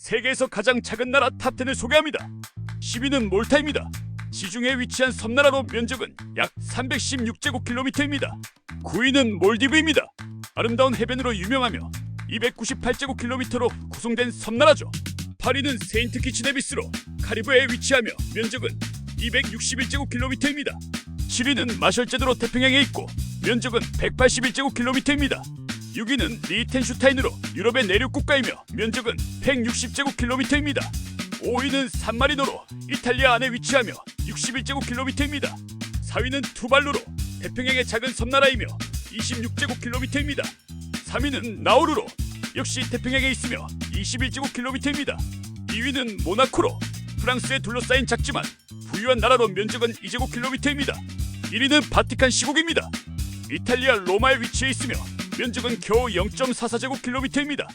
세계에서 가장 작은 나라 탑10을 소개합니다. 10위는 몰타입니다. 지중해에 위치한 섬나라로 면적은 약 316제곱킬로미터입니다. 9위는 몰디브입니다. 아름다운 해변으로 유명하며 298제곱킬로미터로 구성된 섬나라죠. 8위는 세인트 키츠 네비스로 카리브해에 위치하며 면적은 261제곱킬로미터입니다. 7위는 마셜제도로 태평양에 있고 면적은 181제곱킬로미터입니다. 6위는 리텐슈타인으로 유럽의 내륙 국가이며 면적은 160제곱킬로미터입니다. 5위는 산마리노로 이탈리아 안에 위치하며 61제곱킬로미터입니다. 4위는 투발루로 태평양의 작은 섬나라이며 26제곱킬로미터입니다. 3위는 나우루로 역시 태평양에 있으며 21제곱킬로미터입니다. 2위는 모나코로 프랑스에 둘러싸인 작지만 부유한 나라로 면적은 2제곱킬로미터입니다. 1위는 바티칸 시국입니다. 이탈리아 로마에 위치해 있으며 면적은 겨우 0.44제곱킬로미터입니다.